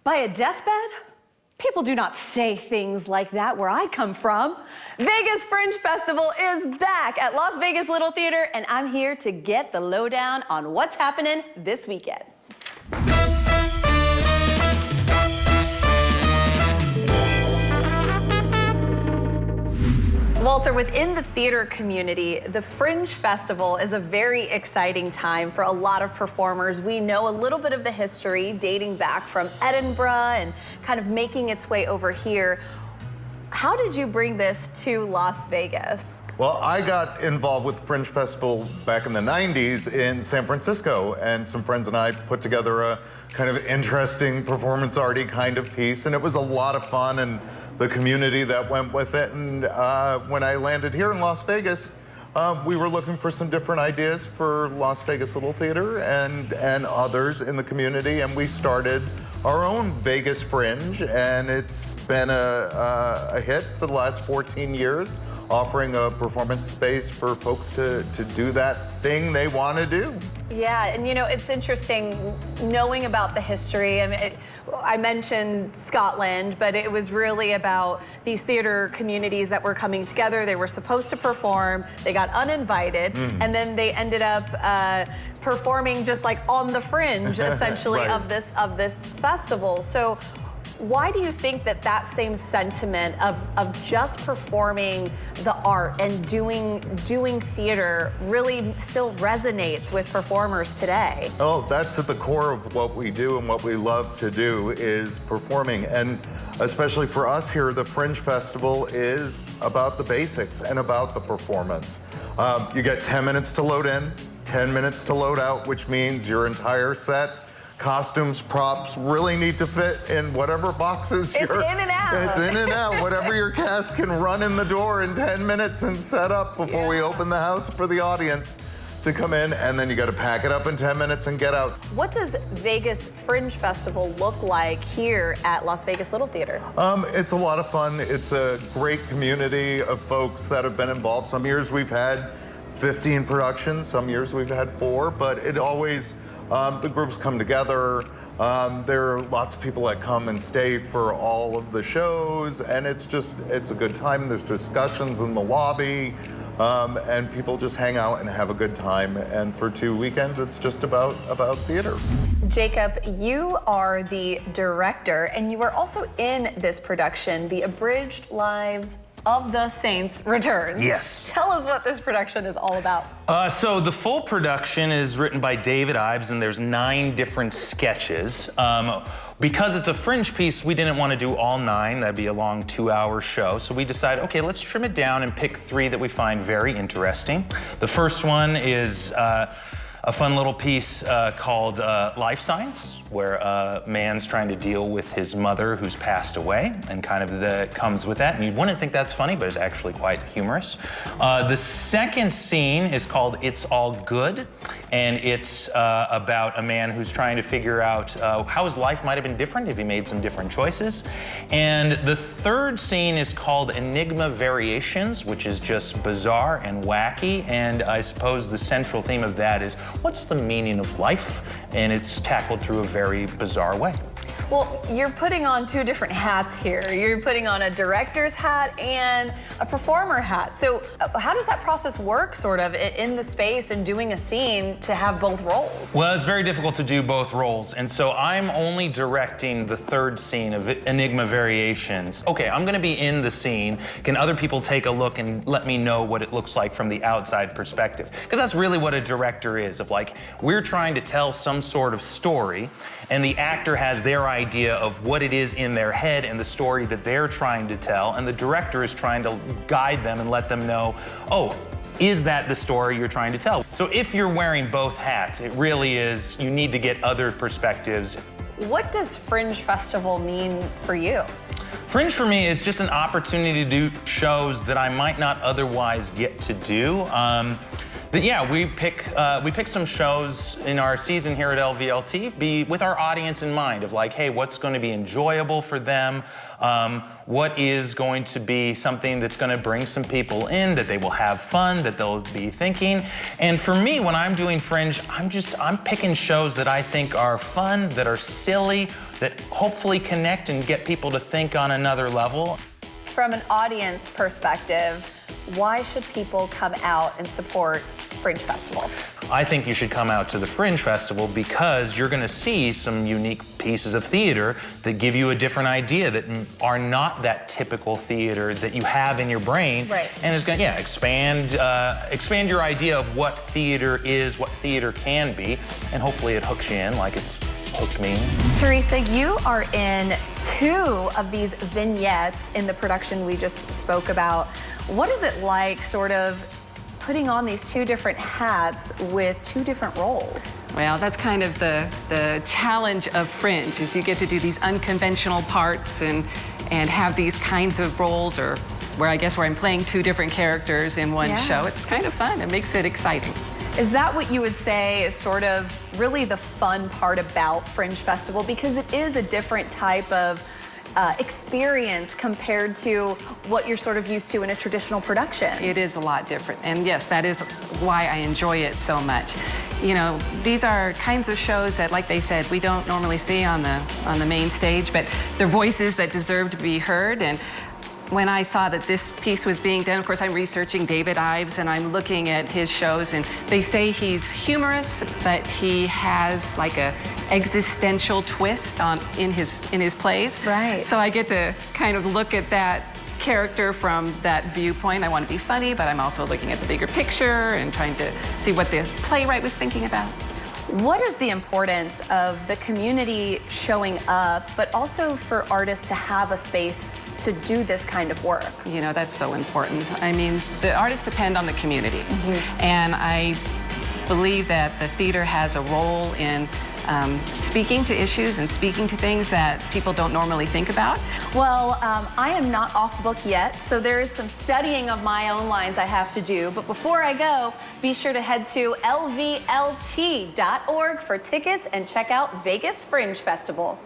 By a deathbed? People do not say things like that where I come from. Vegas Fringe Festival is back at Las Vegas Little Theater, and I'm here to get the lowdown on what's happening this weekend. Walter, within the theater community, the Fringe Festival is a very exciting time for a lot of performers. We know a little bit of the history dating back from Edinburgh and kind of making its way over here. How did you bring this to Las Vegas? Well, I got involved with the Fringe Festival back in the 90s in San Francisco, and some friends and I put together a kind of interesting performance arty kind of piece, and it was a lot of fun, and the community that went with it. And when I landed here in Las Vegas, we were looking for some different ideas for Las Vegas Little Theater and others in the community, and we started our own Vegas Fringe, and it's been a hit for the last 14 years, offering a performance space for folks to do that thing they want to do. Yeah, and you know, it's interesting knowing about the history. I mean, I mentioned Scotland, but it was really about these theater communities that were coming together. They were supposed to perform, they got uninvited, and then they ended up performing just like on the fringe, essentially, Right. of this festival. So why do you think that that same sentiment of just performing the art and doing theater really still resonates with performers today? Oh, that's at the core of what we do and what we love to do is performing. And especially for us here, the Fringe Festival is about the basics and about the performance. You get 10 minutes to load in, 10 minutes to load out, which means your entire set, costumes, props really need to fit in whatever boxes It's in and out. It's in and out. Whatever your cast can run in the door in 10 minutes and set up before we open the house for the audience to come in, and then you got to pack it up in 10 minutes and get out. What does Vegas Fringe Festival look like here at Las Vegas Little Theater? It's a lot of fun. It's a great community of folks that have been involved. Some years we've had 15 productions, some years we've had 4, but it always, the groups come together. There are lots of people that come and stay for all of the shows, and it's a good time. There's discussions in the lobby, and people just hang out and have a good time. And for 2 weekends, it's just about theater. Jacob, you are the director, and you are also in this production, The Abridged Lives of the Saints returns. Yes. Tell us what this production is all about. So the full production is written by David Ives, and there's 9 different sketches. Because it's a Fringe piece, we didn't want to do all 9. That'd be a long 2-hour show. So we decided, okay, let's trim it down and pick 3 that we find very interesting. The first one is a fun little piece called Life Signs, where a man's trying to deal with his mother who's passed away, and kind of comes with that. And you wouldn't think that's funny, but it's actually quite humorous. The second scene is called It's All Good, and it's about a man who's trying to figure out how his life might have been different if he made some different choices. And the third scene is called Enigma Variations, which is just bizarre and wacky, and I suppose the central theme of that is, what's the meaning of life? And it's tackled through a very bizarre way. Well, you're putting on 2 different hats here. You're putting on a director's hat and a performer hat. So how does that process work, sort of, in the space and doing a scene to have both roles? Well, it's very difficult to do both roles, and so I'm only directing the third scene of Enigma Variations. Okay, I'm gonna be in the scene. Can other people take a look and let me know what it looks like from the outside perspective? Because that's really what a director is, of like, we're trying to tell some sort of story, and the actor has their idea of what it is in their head and the story that they're trying to tell, and the director is trying to guide them and let them know, oh, is that the story you're trying to tell? So if you're wearing both hats, it really is, you need to get other perspectives. What does Fringe Festival mean for you? Fringe for me is just an opportunity to do shows that I might not otherwise get to do. But yeah, we pick some shows in our season here at LVLT with our audience in mind of like, hey, what's going to be enjoyable for them? What is going to be something that's going to bring some people in, that they will have fun, that they'll be thinking. And for me, when I'm doing Fringe, I'm picking shows that I think are fun, that are silly, that hopefully connect and get people to think on another level. From an audience perspective, why should people come out and support Fringe Festival? I think you should come out to the Fringe Festival because you're going to see some unique pieces of theater that give you a different idea, that are not that typical theater that you have in your brain. Right. And it's going to, expand your idea of what theater is, what theater can be, and hopefully it hooks you in like it's hooked me. Teresa, you are in 2 of these vignettes in the production we just spoke about. What is it like sort of putting on these 2 different hats with 2 different roles? Well, that's kind of the challenge of Fringe, is you get to do these unconventional parts and have these kinds of roles, or where I'm playing 2 different characters in one show. It's kind of fun. It makes it exciting. Is that what you would say is sort of really the fun part about Fringe Festival? Because it is a different type of experience compared to what you're sort of used to in a traditional production. It is a lot different. And yes, that is why I enjoy it so much. You know, these are kinds of shows that, like they said, we don't normally see on the main stage, but they're voices that deserve to be heard. And when I saw that this piece was being done, of course, I'm researching David Ives and I'm looking at his shows, and they say he's humorous, but he has like a existential twist in his plays. Right. So I get to kind of look at that character from that viewpoint. I want to be funny, but I'm also looking at the bigger picture and trying to see what the playwright was thinking about. What is the importance of the community showing up, but also for artists to have a space to do this kind of work? You know, that's so important. I mean, the artists depend on the community. And I believe that the theater has a role in speaking to issues and speaking to things that people don't normally think about. Well, I am not off book yet, so there is some studying of my own lines I have to do. But before I go, be sure to head to lvlt.org for tickets and check out Vegas Fringe Festival.